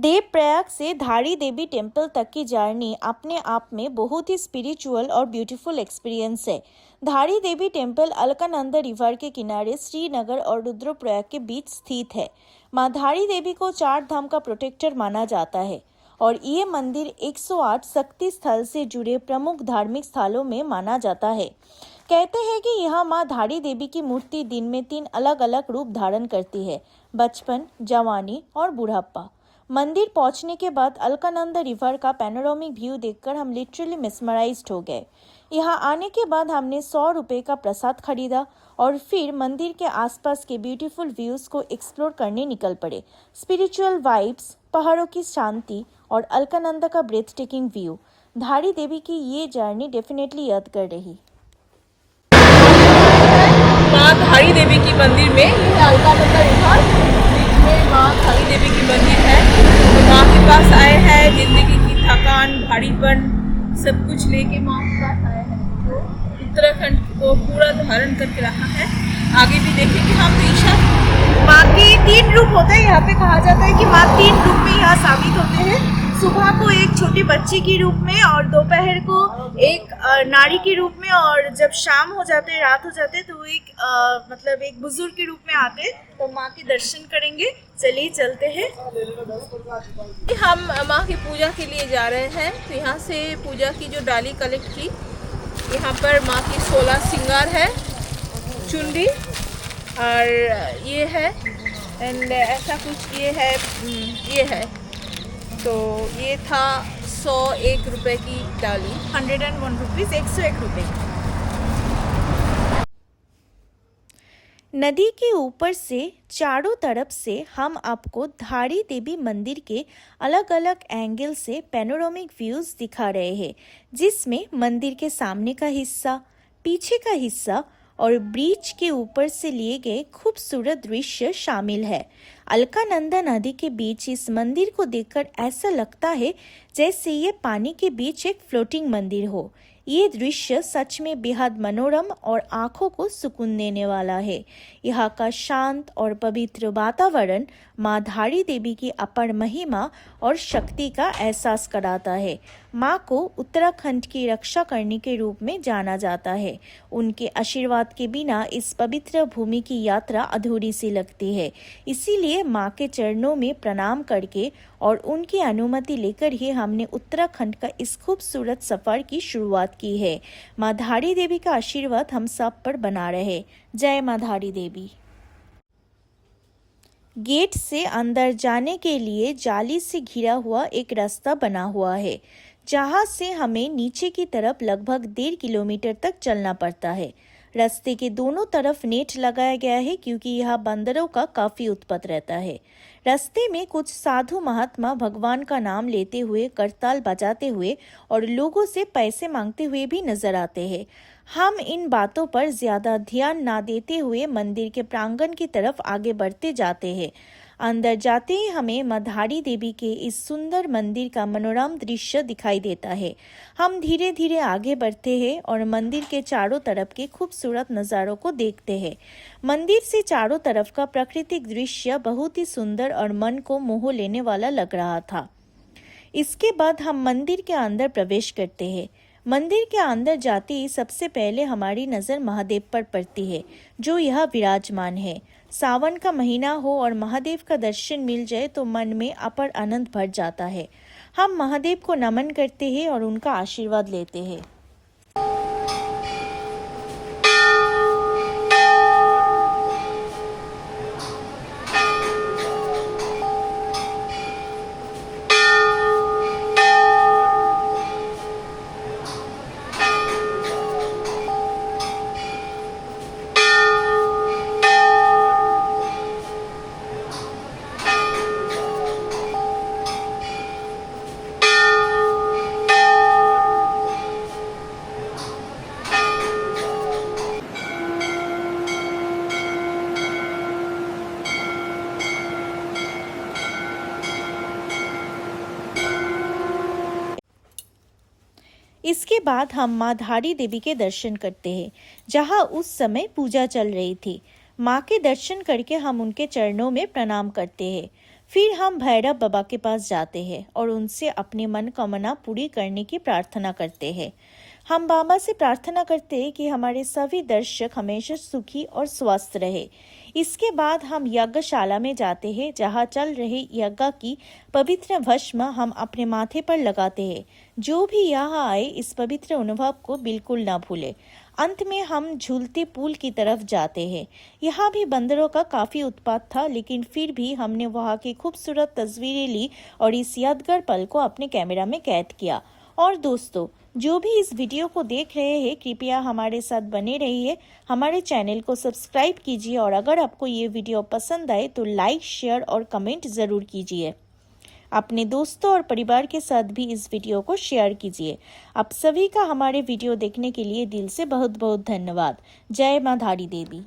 देवप्रयाग से धारी देवी टेम्पल तक की जर्नी अपने आप में बहुत ही स्पिरिचुअल और ब्यूटीफुल एक्सपीरियंस है। धारी देवी टेम्पल अलकानंदा रिवर के किनारे श्रीनगर और रुद्रप्रयाग के बीच स्थित है। मां धारी देवी को 4 धाम का प्रोटेक्टर माना जाता है और ये मंदिर 108 शक्ति स्थल से जुड़े प्रमुख धार्मिक स्थलों में माना जाता है। कहते हैं कि यहाँ मां धारी देवी की मूर्ति दिन में 3 अलग अलग रूप धारण करती है: बचपन, जवानी और बुढ़ापा। मंदिर पहुंचने के बाद अलकानंदा रिवर का पैनोरामिक व्यू देखकर हम लिटरली मिसमराइज्ड हो गए। यहाँ आने के बाद हमने 100 रुपये का प्रसाद खरीदा और फिर मंदिर के आसपास के ब्यूटीफुल व्यूज को एक्सप्लोर करने निकल पड़े। स्पिरिचुअल वाइब्स, पहाड़ों की शांति और अलकानंदा का ब्रेथ टेकिंग व्यू, धारी देवी की ये जर्नी डेफिनेटली याद कर रही। माँ धारी देवी की मंदिर में अलकानंदा रिवर बीच में माँ धारी देवी की मंदिर है। तो माँ के पास आए हैं, जिंदगी की थकान, भारीपन सब कुछ लेके माँ के पास आए हैं। तो उत्तराखंड को पूरा धारण करके रखा है। आगे भी देखेंगे हम। ईशा माँ के 3 रूप होते हैं। यहाँ पे कहा जाता है कि माँ 3 रूप में यहाँ साबित होते हैं। सुबह को एक छोटी बच्ची के रूप में और दोपहर को एक नारी के रूप में, और जब शाम हो जाते, रात हो जाते तो एक बुजुर्ग के रूप में आते। तो माँ के दर्शन करेंगे। चलिए चलते हैं। हम माँ की पूजा के लिए जा रहे हैं। तो यहाँ से पूजा की जो डाली कलेक्ट की, यहाँ पर माँ की 16 श्रृंगार है, चुंडी और ये है एंड ऐसा कुछ ये है। तो ये था 101 रुपये की डाली, 101 रुपीज़, 101 रुपये। नदी के ऊपर से चारों तरफ से हम आपको धारी देवी मंदिर के अलग अलग एंगल से पैनोरामिक व्यूज दिखा रहे हैं, जिसमें मंदिर के सामने का हिस्सा, पीछे का हिस्सा और ब्रिज के ऊपर से लिए गए खूबसूरत दृश्य शामिल है। अलकानंदा नदी के बीच इस मंदिर को देखकर ऐसा लगता है जैसे ये पानी के बीच एक फ्लोटिंग मंदिर हो। ये दृश्य सच में बेहद मनोरम और आंखों को सुकून देने वाला है। यहाँ का शांत और पवित्र वातावरण माँ धारी देवी की अपार महिमा और शक्ति का एहसास कराता है। माँ को उत्तराखंड की रक्षा करने के रूप में जाना जाता है। उनके आशीर्वाद के बिना इस पवित्र भूमि की यात्रा अधूरी सी लगती है। इसीलिए माँ के चरणों में प्रणाम करके और उनकी अनुमति लेकर ही हमने उत्तराखंड का इस खूबसूरत सफर की शुरुआत की है। माँ धारी देवी का आशीर्वाद हम सब पर बना रहे। जय माँ धारी देवी। गेट से अंदर जाने के लिए जाली से घिरा हुआ एक रास्ता बना हुआ है, जहां से हमें नीचे की तरफ लगभग 1.5 किलोमीटर तक चलना पड़ता है। रास्ते के दोनों तरफ नेट लगाया गया है क्योंकि यहाँ बंदरों का काफी उत्पात रहता है। रास्ते में कुछ साधु महात्मा भगवान का नाम लेते हुए, करताल बजाते हुए और लोगों से पैसे मांगते हुए भी नजर आते हैं। हम इन बातों पर ज्यादा ध्यान ना देते हुए मंदिर के प्रांगण की तरफ आगे बढ़ते जाते हैं। अंदर जाते ही हमें माँ धारी देवी के इस सुंदर मंदिर का मनोरम दृश्य दिखाई देता है। हम धीरे धीरे आगे बढ़ते हैं और मंदिर के चारों तरफ के खूबसूरत नज़ारों को देखते हैं। मंदिर से चारों तरफ का प्राकृतिक दृश्य बहुत ही सुंदर और मन को मोह लेने वाला लग रहा था। इसके बाद हम मंदिर के अंदर प्रवेश करते हैं। मंदिर के अंदर जाते ही सबसे पहले हमारी नज़र महादेव पर पड़ती है, जो यहाँ विराजमान है। सावन का महीना हो और महादेव का दर्शन मिल जाए तो मन में अपार आनंद भर जाता है। हम महादेव को नमन करते हैं और उनका आशीर्वाद लेते हैं। इसके बाद हम माँ धारी देवी के दर्शन करते हैं, जहाँ उस समय पूजा चल रही थी। माँ के दर्शन करके हम उनके चरणों में प्रणाम करते हैं। फिर हम भैरव बाबा के पास जाते हैं और उनसे अपनी मनोकामना पूरी करने की प्रार्थना करते हैं। हम बाबा से प्रार्थना करते हैं कि हमारे सभी दर्शक हमेशा सुखी और स्वस्थ रहे। इसके बाद हम यज्ञशाला में जाते हैं, जहाँ चल रहे यज्ञ की पवित्र भस्म हम अपने माथे पर लगाते हैं। जो भी यहाँ आए इस पवित्र अनुभव को बिल्कुल न भूले। अंत में हम झूलते पुल की तरफ जाते हैं। यहाँ भी बंदरों का काफी उत्पात था, लेकिन फिर भी हमने वहाँ की खूबसूरत तस्वीरें ली और इस यादगार पल को अपने कैमरा में कैद किया। और दोस्तों, जो भी इस वीडियो को देख रहे हैं, कृपया हमारे साथ बने रहिए, हमारे चैनल को सब्सक्राइब कीजिए और अगर आपको ये वीडियो पसंद आए तो लाइक, शेयर और कमेंट ज़रूर कीजिए। अपने दोस्तों और परिवार के साथ भी इस वीडियो को शेयर कीजिए। आप सभी का हमारे वीडियो देखने के लिए दिल से बहुत बहुत धन्यवाद। जय माँ धारी देवी।